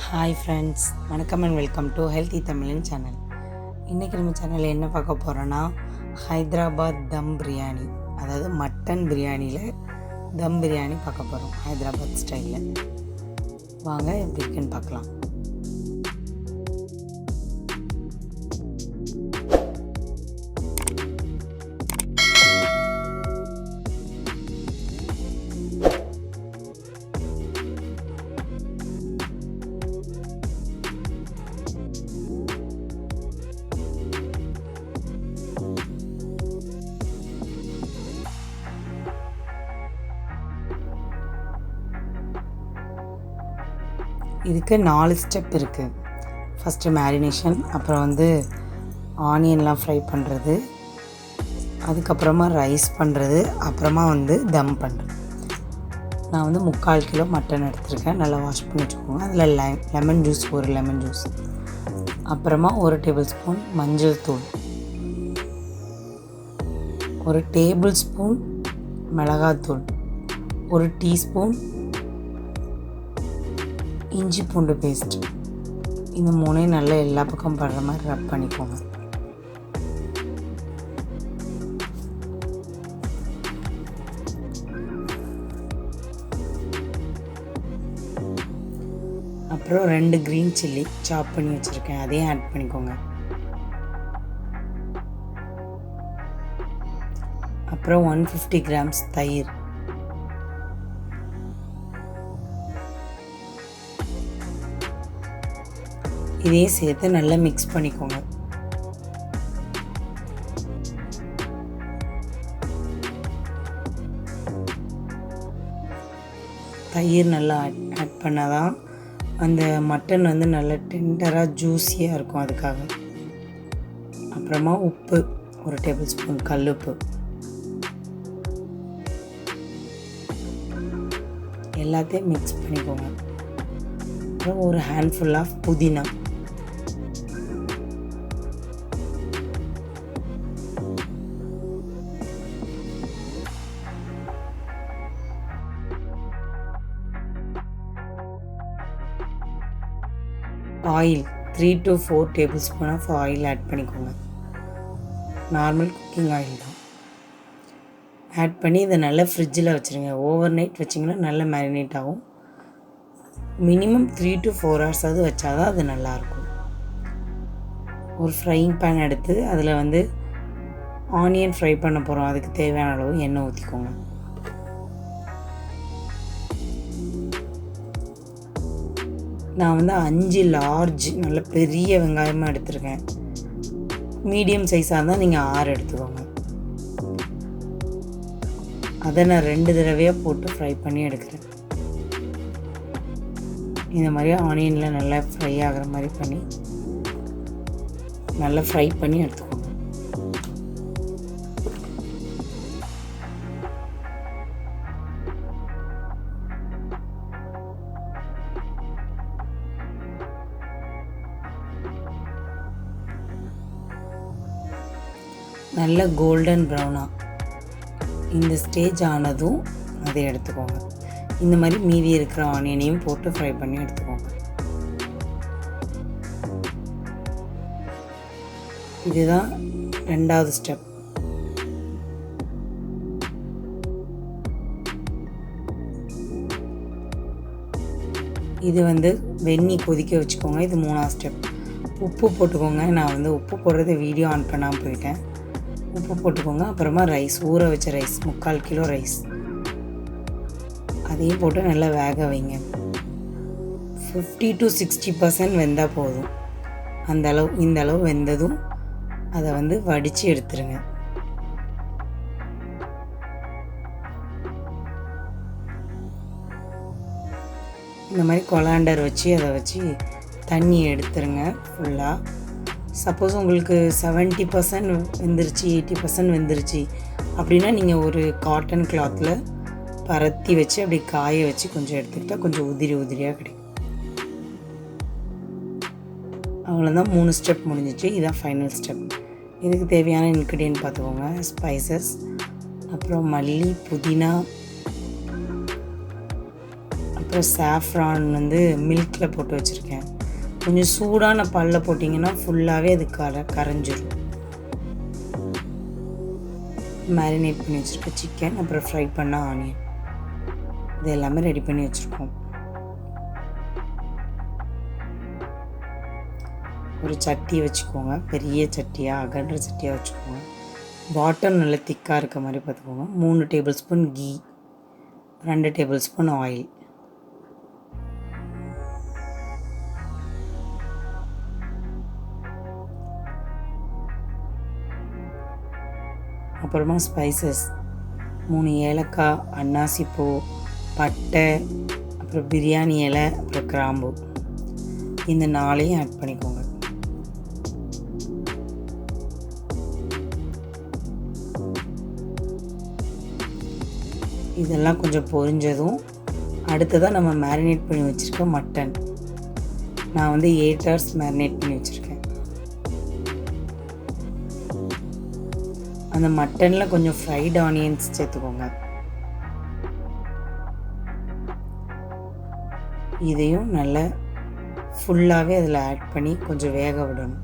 Hi friends, வணக்கம் and welcome to healthy தமிழன் channel. இன்றைக்கி நம்ம சேனலில் என்ன பார்க்க போகிறோன்னா ஹைதராபாத் தம் பிரியாணி, அதாவது மட்டன் பிரியாணியில் தம் பிரியாணி பார்க்க போகிறோம் ஹைதராபாத் ஸ்டைலில். வாங்க எப்படி இருக்குன்னு பார்க்கலாம். இதுக்கு 4 ஸ்டெப் இருக்குது. ஃபஸ்ட்டு மேரினேஷன், அப்புறம் ஆனியன்லாம் ஃப்ரை பண்ணுறது, அதுக்கப்புறமா ரைஸ் பண்ணுறது, அப்புறமா தம் பண்ணுறது. நான் 3/4 கிலோ மட்டன் எடுத்திருக்கேன். நல்லா வாஷ் பண்ணி வச்சுக்கோங்க. அதில் லெமன் ஜூஸ், ஒரு லெமன் ஜூஸ், அப்புறமா 1 டேபிள் ஸ்பூன் மஞ்சள் தூள், 1 டேபிள் ஸ்பூன் மிளகாத்தூள், 1 டீஸ்பூன் இஞ்சி பூண்டு பேஸ்ட். இந்த 3 நல்லா எல்லா பக்கம் படுற மாதிரி ரப் பண்ணிக்கோங்க. அப்புறம் 2 க்ரீன் சில்லி சாப் பண்ணி வச்சுருக்கேன், அதையும் ஆட் பண்ணிக்கோங்க. அப்புறம் 150 கிராம்ஸ் தயிர், இதையும் சேர்த்து நல்லா மிக்ஸ் பண்ணிக்கோங்க. தயிர் நல்லா ஆட் பண்ணால் தான் அந்த மட்டன் நல்லா டெண்டராக ஜூஸியாக இருக்கும், அதுக்காக. அப்புறமா உப்பு, 1 டேபிள் ஸ்பூன் கல்லுப்பு, எல்லாத்தையும் மிக்ஸ் பண்ணிக்கோங்க. அப்புறம் ஒரு ஹேண்ட்ஃபுல் ஆஃப் புதினா, oil 3 to 4 tablespoon of oil add பண்ணிக்கோங்க. நார்மல் குக்கிங் ஆயில் தான். ஆட் பண்ணி இதை நல்லா ஃப்ரிட்ஜில் வச்சுருங்க. ஓவர் நைட் வச்சிங்கன்னா நல்லா மேரினேட் ஆகும். மினிமம் 3 to 4 ஹவர்ஸாவது வச்சாதான் அது நல்லாயிருக்கும். ஒரு ஃப்ரையிங் பேன் எடுத்து அதில் ஆனியன் ஃப்ரை பண்ண போகிறோம். அதுக்கு தேவையான அளவு எண்ணெய் ஊற்றிக்கோங்க. நான் 5 லார்ஜ் நல்ல பெரிய வெங்காயமாக எடுத்துருக்கேன். மீடியம் சைஸாக இருந்தால் நீங்கள் 6 எடுத்துக்கோங்க. அதை நான் 2 தடவையாக போட்டு ஃப்ரை பண்ணி எடுக்கிறேன். இந்த மாதிரி ஆனியனில் நல்லா ஃப்ரை ஆகிற மாதிரி பண்ணி நல்லா ஃப்ரை பண்ணி எடுத்துக்கோங்க. நல்ல கோல்டன் ப்ரௌனாக இந்த ஸ்டேஜ் ஆனதும் அதை எடுத்துக்கோங்க. இந்த மாதிரி மீதி இருக்கிற ஆனியனையும் போட்டு ஃப்ரை பண்ணி எடுத்துக்கோங்க. இதுதான் 2வது ஸ்டெப். இது வெந்நீர் கொதிக்க வச்சுக்கோங்க. இது 3வது ஸ்டெப். உப்பு போட்டுக்கோங்க. நான் உப்பு போடுறது வீடியோ ஆன் பண்ணாமல் போயிட்டேன். உப்பு போட்டுக்கோங்க. அப்புறமா ரைஸ், ஊற வச்ச ரைஸ், 3/4 கிலோ ரைஸ், அதையும் போட்டு நல்லா வேக வைங்க. 50 to 60% வெந்தால் போதும். இந்த அளவு வெந்ததும் அதை வடித்து எடுத்துருங்க. இந்த மாதிரி கொலாண்டர் வச்சு அதை வச்சு தண்ணி எடுத்துருங்க ஃபுல்லாக. சப்போஸ் உங்களுக்கு 70% வெந்துருச்சு, 80% வெந்துருச்சு அப்படின்னா நீங்கள் ஒரு காட்டன் கிளாத்தில் பரத்தி வச்சு அப்படி காய வச்சு கொஞ்சம் எடுத்துக்கிட்டால் கொஞ்சம் உதிரியாக கிடைக்கும். அவ்வளோதான், 3 ஸ்டெப் முடிஞ்சிச்சு. இதுதான் ஃபைனல் ஸ்டெப். இதுக்கு தேவையான இன்க்ரீடியன்ட் பார்த்துக்கோங்க. ஸ்பைசஸ், அப்புறம் மல்லி, புதினா, அப்புறம் சாஃப்ரான் வந்து மில்கில் போட்டு வச்சுருக்கேன். கொஞ்சம் சூடான பாலில் போட்டிங்கன்னா ஃபுல்லாகவே அது கரைஞ்சிரும். மேரினேட் பண்ணி வச்சுருக்க சிக்கன், அப்புறம் ஃப்ரை பண்ண ஆனியன், இது எல்லாமே ரெடி பண்ணி வச்சுருக்கோம். ஒரு சட்டி வச்சுக்கோங்க, பெரிய சட்டியாக அகன்ற சட்டியாக வச்சுக்கோங்க. பாட்டம் நல்லா திக்காக இருக்க மாதிரி பார்த்துக்கோங்க. 3 டேபிள் ஸ்பூன் கீ, 2 டேபிள் ஸ்பூன் ஆயில், அப்புறமா ஸ்பைசஸ் 3 ஏலக்காய், அன்னாசிப்பூ, பட்டை, அப்புறம் பிரியாணி இலை, அப்புறம் கிராம்பு, இந்த 4ஐயும் ஆட் பண்ணிக்கோங்க. இதெல்லாம் கொஞ்சம் பொரிஞ்சதும் அடுத்ததாக நம்ம மேரினேட் பண்ணி வச்சுருக்க மட்டன், நான் வந்து 8 hours மேரினேட் பண்ணி வச்சுருக்கேன். அந்த மட்டனில் கொஞ்சம் ஃப்ரைட் ஆனியன்ஸ் சேர்த்துக்கோங்க. இதையும் நல்லா ஃபுல்லாகவே அதில் ஆட் பண்ணி கொஞ்சம் வேக விடணும்.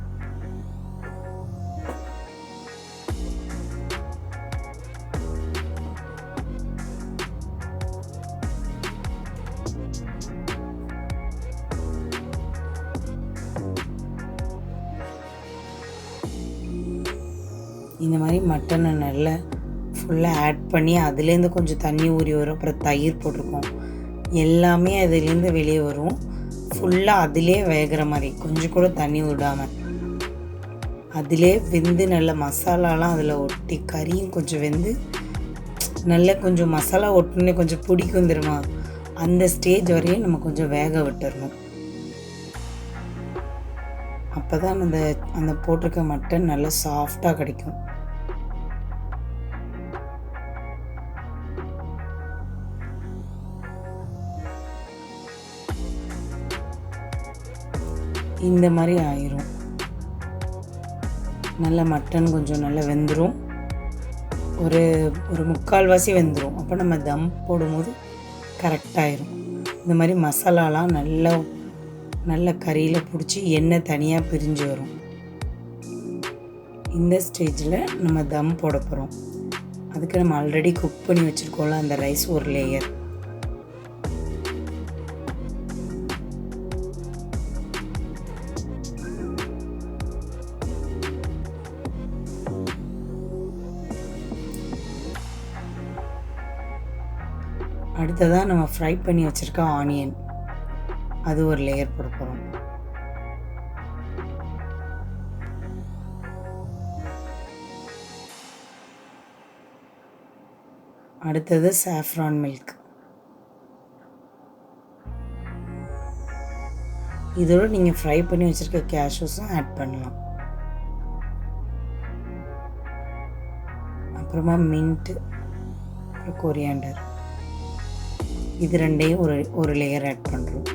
இந்த மாதிரி மட்டனை நல்லா ஃபுல்லாக ஆட் பண்ணி அதுலேருந்து கொஞ்சம் தண்ணி ஊறி வரும். அப்புறம் தயிர் போட்டிருக்கோம், எல்லாமே அதுலேருந்து வெளியே வரும். ஃபுல்லாக அதிலே வேகிற மாதிரி, கொஞ்சம் கூட தண்ணி விடாமல் அதிலே வெந்து நல்ல மசாலாலாம் அதில் ஒட்டி, கறியும் கொஞ்சம் வெந்து நல்லா கொஞ்சம் மசாலா ஒட்டுனே கொஞ்சம் பிடிக்கும் தெரியுமா, அந்த ஸ்டேஜ் வரையும் நம்ம கொஞ்சம் வேக விட்டுறணும். அப்போ தான் அந்த போட்டிருக்க மட்டன் நல்லா சாஃப்டாக கிடைக்கும். இந்த மாதிரி ஆயிரும். நல்ல மட்டன் கொஞ்சம் நல்லா வெந்துடும், ஒரு 3/4 வெந்துடும். அப்போ நம்ம தம் போடும்போது கரெக்டாகிடும். இந்த மாதிரி மசாலாலாம் நல்ல கறியில் பிடிச்சி எண்ணெய் தனியாக பிரிஞ்சு வரும். இந்த ஸ்டேஜில் நம்ம தம் போட போகிறோம். அதுக்கு நம்ம ஆல்ரெடி குக் பண்ணி வச்சுருக்கோம்ல அந்த ரைஸ் ஒரு லேயர், அடுத்ததாக நம்ம ஃப்ரை பண்ணி வச்சுருக்க ஆனியன், அது ஒரு லேயர் போட போகிறோம். அடுத்தது சாஃப்ரான் மில்க், இதோடு நீங்கள் ஃப்ரை பண்ணி வச்சுருக்க கேஷ்யூஸும் ஆட் பண்ணலாம். அப்புறமா மின்ட்டு, அப்புறம் கொரியாண்டர், இது ரெண்டையும் ஒரு லேயர் ஆட் பண்ணுறோம்.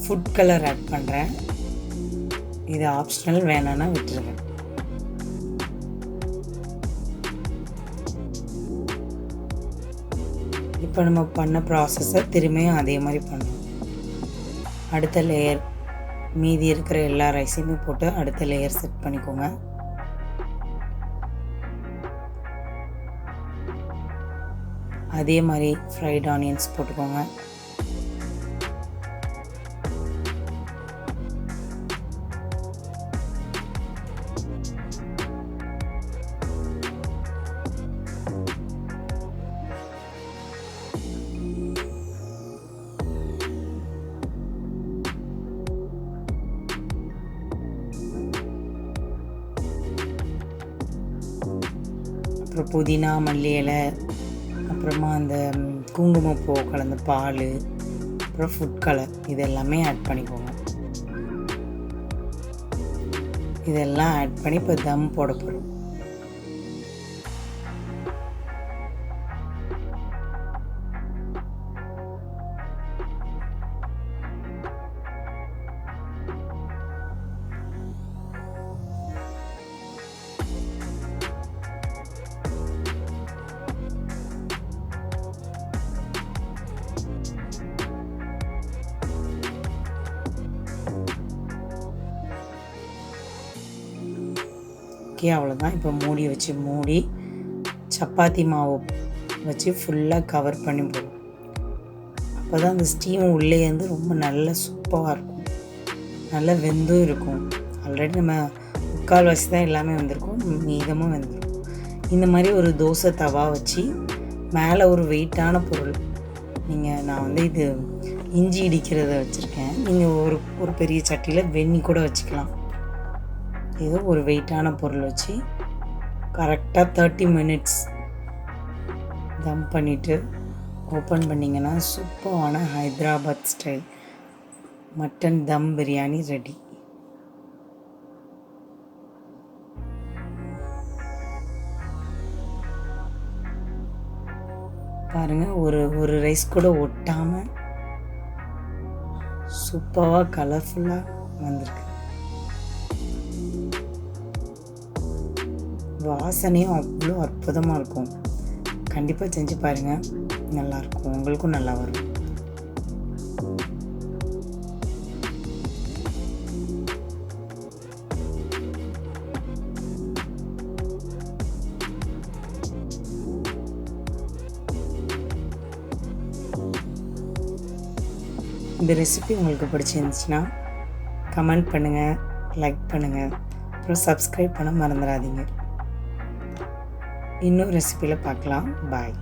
ஃபுட் கலர் ஆட் பண்ணுறேன், இது ஆப்ஷனல், வேணான்னா விட்டுருங்க. இப்போ நம்ம பண்ண ப்ராசஸை திரும்பியும் அதே மாதிரி பண்ணணும். அடுத்த லேயர் மீதி இருக்கிற எல்லா ரைஸையுமே போட்டு அடுத்த லேயர் செட் பண்ணிக்கோங்க. அதே மாதிரி ஃப்ரைட் ஆனியன்ஸ் போட்டுக்கோங்க. அப்புறம் புதினா, மல்லி இலை, அப்புறமா அந்த குங்குமப்பூ கலந்த பால், அப்புறம் ஃபுட் கலர், இது எல்லாமே ஆட் பண்ணிக்கோங்க. இதெல்லாம் ஆட் பண்ணி இப்போ தம் போட போகிறோம். ஓகே, அவ்வளோதான். இப்போ மூடி சப்பாத்தி மாவு வச்சு ஃபுல்லாக கவர் பண்ணி போடும். அப்போ தான் அந்த ஸ்டீம் உள்ளேருந்து ரொம்ப நல்ல சூப்பராக இருக்கும், நல்லா வெந்தும் இருக்கும். ஆல்ரெடி நம்ம 3/4 தான் எல்லாமே வந்திருக்கும், மீதமும் வெந்துடும். இந்த மாதிரி ஒரு தோசை தவா வச்சு மேலே ஒரு வெயிட்டான பொருள், நான் இது இஞ்சி இடிக்கிறத வச்சுருக்கேன். நீங்கள் ஒரு பெரிய சட்டியில் வெந்நி கூட வச்சுக்கலாம். ஏதோ ஒரு வெயிட்டான பொருள் வச்சு கரெக்டாக 30 மினிட்ஸ் தம் பண்ணிவிட்டு ஓப்பன் பண்ணிங்கன்னா சூப்பரான ஹைதராபாத் ஸ்டைல் மட்டன் தம் பிரியாணி ரெடி. பாருங்கள், ஒரு ரைஸ் கூட ஒட்டாமல் சூப்பராக கலர்ஃபுல்லாக வந்திருக்கு. வாசனையும் அவ்வளோ அற்புதமாக இருக்கும். கண்டிப்பாக செஞ்சு பாருங்கள், நல்லாயிருக்கும், உங்களுக்கும் நல்லா வரும். இந்த ரெசிபி உங்களுக்கு பிடிச்சிருந்துச்சுன்னா கமெண்ட் பண்ணுங்கள், லைக் பண்ணுங்கள், அப்புறம் சப்ஸ்கிரைப் பண்ண மறந்துடாதீங்க. இன்னொரு ரெசிபியில் பார்க்கலாம். பாய்.